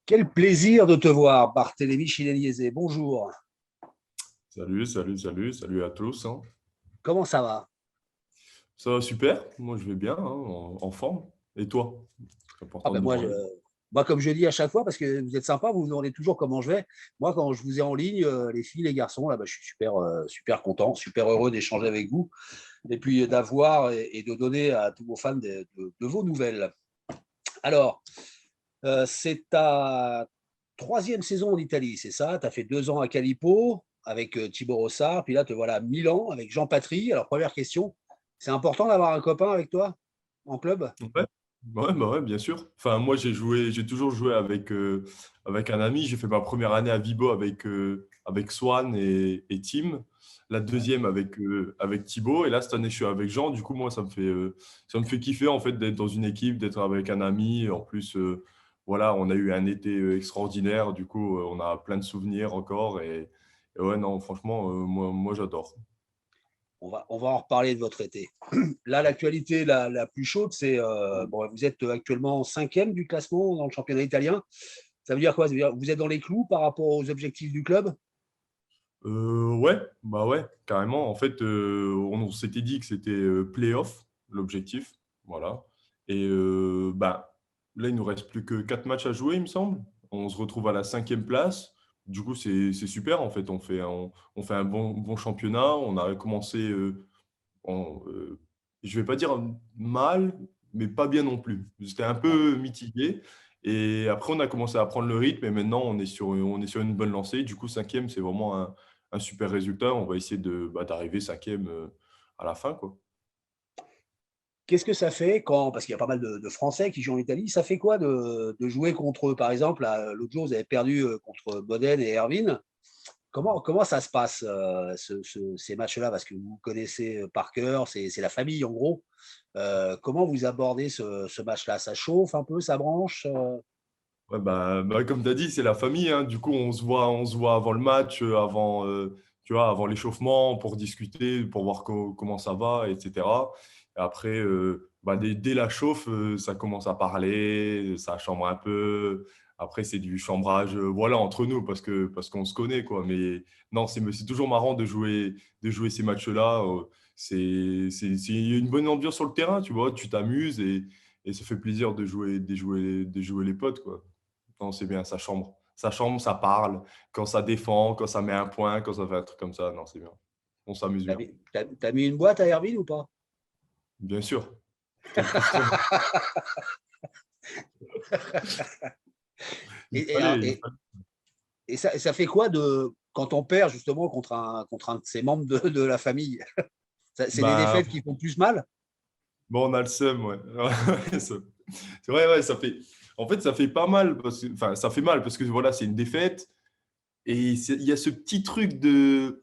Quel plaisir de te voir, Barthélémy Chineliezé. Bonjour. Salut à tous, hein. Comment ça va? Ça va super, moi je vais bien, hein, en forme. Et toi? C'est Ah important de ben nous moi, parler. moi, comme je dis à chaque fois, parce que vous êtes sympa, vous me demandez toujours comment je vais. Moi, quand je vous ai en ligne, les filles, les garçons, là, je suis super content, super heureux d'échanger avec vous et puis d'avoir et de donner à tous vos fans de vos nouvelles. Alors, c'est ta troisième saison en Italie, c'est ça? Tu as fait 2 ans à Calipo avec Thibaut Rossard, puis là, te voilà à Milan avec Jean Patry. Alors, première question, c'est important d'avoir un copain avec toi en club? Ouais, ouais, bien sûr. Enfin, moi j'ai toujours joué avec un ami. J'ai fait ma première année à Vibo avec Swan et Tim. La Ouais. deuxième avec Thibaut. Et là, cette année, je suis avec Jean. Du coup, moi, ça me fait kiffer en fait d'être dans une équipe, d'être avec un ami. En plus, voilà, on a eu un été extraordinaire. Du coup, on a plein de souvenirs encore. Et ouais, non, franchement, moi j'adore. On va en reparler de votre été. Là, l'actualité la plus chaude, c'est bon, vous êtes actuellement cinquième du classement dans le championnat italien. Ça veut dire quoi? Ça veut dire que vous êtes dans les clous par rapport aux objectifs du club? Ouais, bah ouais, carrément. En fait, on s'était dit que c'était play-off, l'objectif. Voilà. Et bah, là, il nous reste plus que 4 matchs à jouer, il me semble. On se retrouve à la cinquième place. Du coup, c'est super. En fait, on fait un bon championnat. On a commencé, je vais pas dire mal, mais pas bien non plus. C'était un Ouais. peu mitigé. Et après, on a commencé à prendre le rythme et maintenant, on est sur une bonne lancée. Du coup, cinquième, c'est vraiment un super résultat. On va essayer d'arriver cinquième à la fin, quoi. Qu'est-ce que ça fait quand, parce qu'il y a pas mal de Français qui jouent en Italie, ça fait quoi de jouer contre eux? Par exemple, l'autre jour, vous avez perdu contre Boden et Erwin. Comment ça se passe, ces matchs-là? Parce que vous connaissez par cœur, c'est la famille en gros. Comment vous abordez ce match-là? Ça chauffe un peu, ça branche? Ouais, bah, comme tu as dit, c'est la famille, hein. Du coup, on se voit avant le match, tu vois, avant l'échauffement, pour discuter, pour voir comment ça va, etc. Et après, bah, dès la chauffe, ça commence à parler, ça chambre un peu. Après, c'est du chambrage, voilà, entre nous, parce qu'on se connaît, quoi. Mais non, c'est toujours marrant de jouer ces matchs-là. C'est une bonne ambiance sur le terrain, tu vois. Tu t'amuses et ça fait plaisir de jouer les potes, quoi. Non, c'est bien, ça chambre. Ça chambre, ça parle. Quand ça défend, quand ça met un point, quand ça fait un truc comme ça, non, c'est bien. On s'amuse bien. T'as mis une boîte à Erwin ou pas? Bien sûr. C'était le plus fort. Il Et, et, fallait, il et- fallait. et ça fait quoi quand on perd justement contre un de ses membres de la famille? C'est des Bah, défaites qui font plus mal? bon, on a le seum, ouais. Ouais, c'est vrai, ouais, ça fait. En fait, ça fait pas mal enfin, ça fait mal parce que voilà, c'est une défaite et il y a ce petit truc de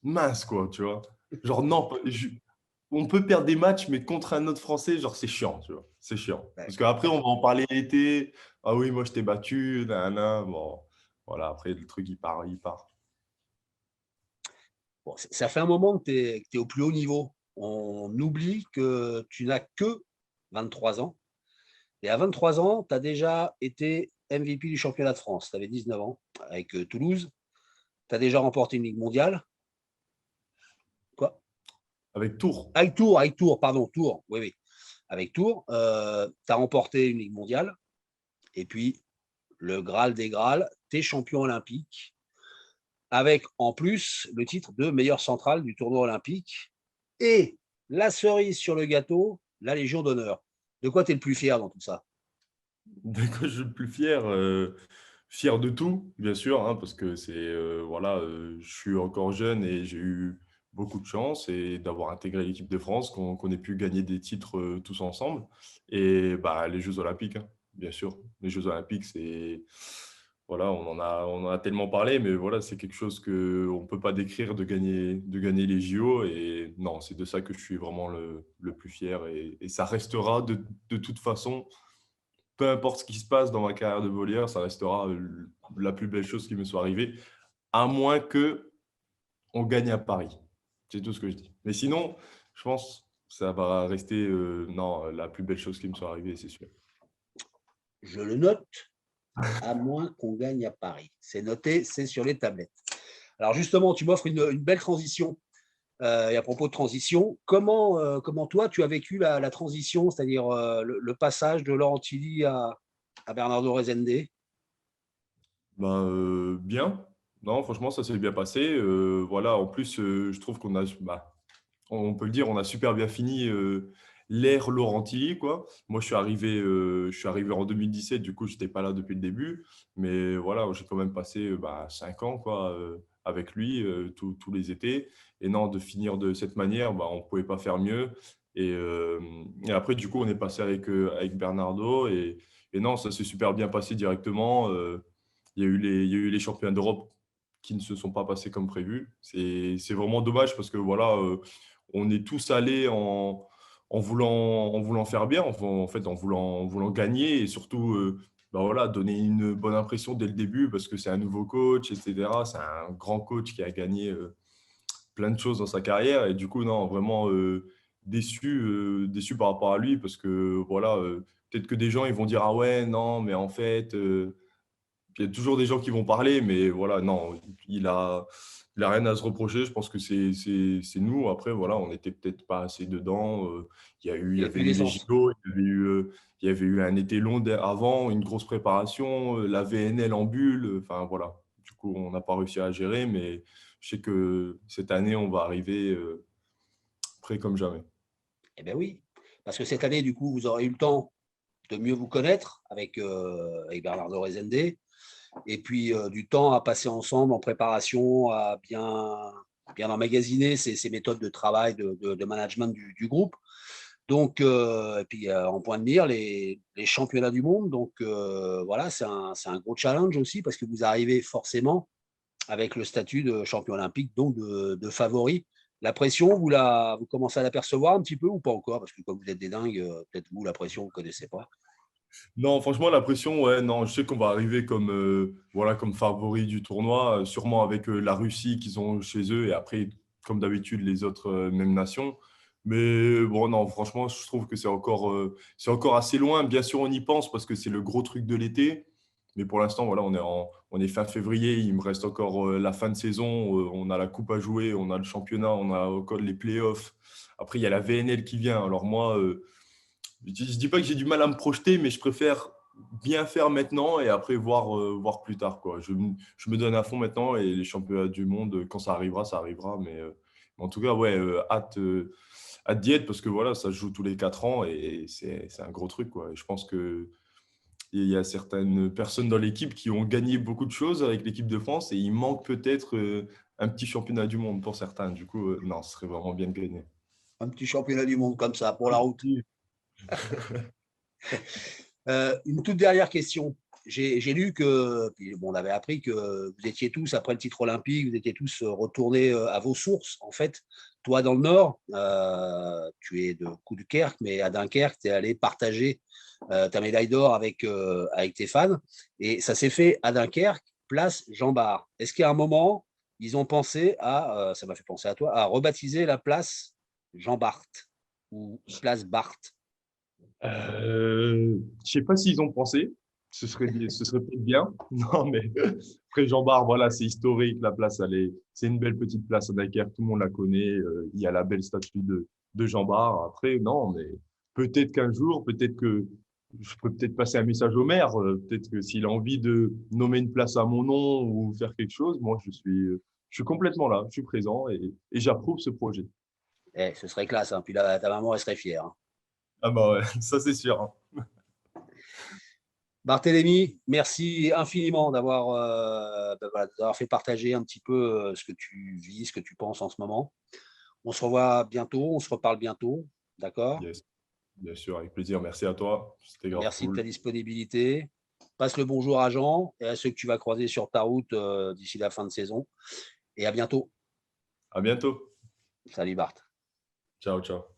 mince, quoi, tu vois. Genre non, on peut perdre des matchs, mais contre un autre Français, genre, c'est chiant, tu vois. C'est chiant. Parce qu'après, on va en parler l'été. Ah oui, moi, je t'ai battu, nanana. Bon, voilà, après, le truc, il part, il part. Bon, ça fait un moment que tu es au plus haut niveau. On oublie que tu n'as que 23 ans. Et à 23 ans, tu as déjà été MVP du championnat de France. Tu avais 19 ans avec Toulouse. Tu as déjà remporté une Ligue mondiale. Quoi? Avec Tours. Avec Tours, pardon, Tours. Oui, oui. Avec Tours, tu as remporté une Ligue mondiale. Et puis, le Graal des Graals, tu es champion olympique. Avec en plus le titre de meilleur central du tournoi olympique. Et la cerise sur le gâteau, la Légion d'honneur. De quoi tu es le plus fier dans tout ça? De quoi je suis le plus fier? Fier de tout, bien sûr, hein, parce que voilà, je suis encore jeune et j'ai eu beaucoup de chance et d'avoir intégré l'équipe de France, qu'on ait pu gagner des titres tous ensemble. Et bah, les Jeux Olympiques, hein, bien sûr. Les Jeux Olympiques, voilà, on en a tellement parlé, mais voilà, c'est quelque chose qu'on ne peut pas décrire de gagner les JO. Et non, c'est de ça que je suis vraiment le plus fier. Et ça restera de toute façon, peu importe ce qui se passe dans ma carrière de volleyeur, ça restera la plus belle chose qui me soit arrivée, à moins que on gagne à Paris. C'est tout ce que je dis. Mais sinon, je pense que ça va rester non, la plus belle chose qui me soit arrivée, c'est sûr. Je le note. à moins qu'on gagne à Paris. C'est noté, c'est sur les tablettes. Alors justement, tu m'offres une belle transition. Et à propos de transition, comment toi, tu as vécu la transition, c'est-à-dire le passage de Laurent Tilly à Bernardo Rezende? Ben, bien. Non, franchement, ça s'est bien passé. Voilà, en plus, je trouve qu'on a, bah, on peut le dire, on a super bien fini l'ère Laurenti, quoi. Moi, je suis arrivé en 2017, du coup, je n'étais pas là depuis le début. Mais voilà, j'ai quand même passé 5 ans quoi, avec lui tous les étés. Et non, de finir de cette manière, bah, on ne pouvait pas faire mieux. Et après, du coup, on est passé avec Bernardo. Et non, ça s'est super bien passé directement. Il y a eu les championnats d'Europe qui ne se sont pas passés comme prévu. C'est vraiment dommage parce que voilà, on est tous allés en voulant faire bien, en fait, en voulant gagner et surtout bah voilà, donner une bonne impression dès le début parce que c'est un nouveau coach, etc. C'est un grand coach qui a gagné plein de choses dans sa carrière. Et du coup, non, vraiment déçu par rapport à lui parce que voilà, peut-être que des gens ils vont dire ah ouais, non, mais en fait. Il y a toujours des gens qui vont parler, mais voilà, non, il a rien à se reprocher. Je pense que c'est nous. Après, voilà, on n'était peut-être pas assez dedans. Il Il y n'y a avait plus eu les d'essence. JO, il y avait eu un été long avant, une grosse préparation, la VNL en bulle. Enfin, voilà. Du coup, on n'a pas réussi à gérer, mais je sais que cette année, on va arriver prêt comme jamais. Eh bien oui, parce que cette année, du coup, vous aurez eu le temps de mieux vous connaître avec Bernardo Rezende, et puis du temps à passer ensemble en préparation, à bien emmagasiner ces méthodes de travail, de management du groupe. Donc, et puis en point de mire, les championnats du monde. Donc voilà, c'est un gros challenge aussi parce que vous arrivez forcément avec le statut de champion olympique, donc de favori. La pression, vous commencez à l'apercevoir un petit peu ou pas encore? Parce que comme vous êtes des dingues, peut-être vous, la pression, vous ne connaissez pas. Non, franchement, la pression, ouais, non, je sais qu'on va arriver comme, voilà, comme favori du tournoi, sûrement avec la Russie qu'ils ont chez eux et après, comme d'habitude, les autres mêmes nations. Mais bon, non, franchement, je trouve que c'est encore assez loin. Bien sûr, on y pense parce que c'est le gros truc de l'été. Mais pour l'instant, voilà, on est fin février, il me reste encore la fin de saison, on a la coupe à jouer, on a le championnat, on a encore les playoffs. Après, il y a la VNL qui vient. Alors moi, je dis pas que j'ai du mal à me projeter, mais je préfère bien faire maintenant et après voir plus tard, quoi. Je me donne à fond maintenant et les championnats du monde, quand ça arrivera, ça arrivera. Mais en tout cas, ouais, hâte d'y être parce que voilà, ça se joue tous les 4 ans et c'est un gros truc, quoi. Et je pense que il y a certaines personnes dans l'équipe qui ont gagné beaucoup de choses avec l'équipe de France et il manque peut-être un petit championnat du monde pour certains. Du coup, non, ce serait vraiment bien de gagner. Un petit championnat du monde comme ça pour la route. Une toute dernière question. J'ai lu que, puis bon, on avait appris que vous étiez tous, après le titre olympique, vous étiez tous retournés à vos sources, en fait. Toi, dans le Nord, tu es de Coudekerque, mais à Dunkerque, tu es allé partager ta médaille d'or avec tes fans. Et ça s'est fait à Dunkerque, place Jean Bart. Est-ce qu'à un moment, ils ont pensé ça m'a fait penser à toi, à rebaptiser la place Jean Bart ou place Barthes? Je sais pas s'ils ont pensé. Ce serait peut-être bien. Non, mais après Jean Bart, voilà, c'est historique. La place, c'est une belle petite place à Dunkerque. Tout le monde la connaît. Il y a la belle statue de Jean Bart. Après, non, mais peut-être qu'un jour, peut-être que je peux peut-être passer un message au maire. Peut-être que s'il a envie de nommer une place à mon nom ou faire quelque chose, moi, je suis complètement là. Je suis présent et j'approuve ce projet. Ce serait classe, hein. Puis là, ta maman, elle serait fière, hein. Ah bah ouais, ça c'est sûr, hein. Barthélémy, merci infiniment d'avoir fait partager un petit peu ce que tu vis, ce que tu penses en ce moment. On se revoit bientôt, on se reparle bientôt, d'accord? Yes. Bien sûr, avec plaisir. Merci à toi. C'était grave Merci de ta cool. disponibilité. Passe le bonjour à Jean et à ceux que tu vas croiser sur ta route d'ici la fin de saison. Et à bientôt. À bientôt. Salut Bart. Ciao, ciao.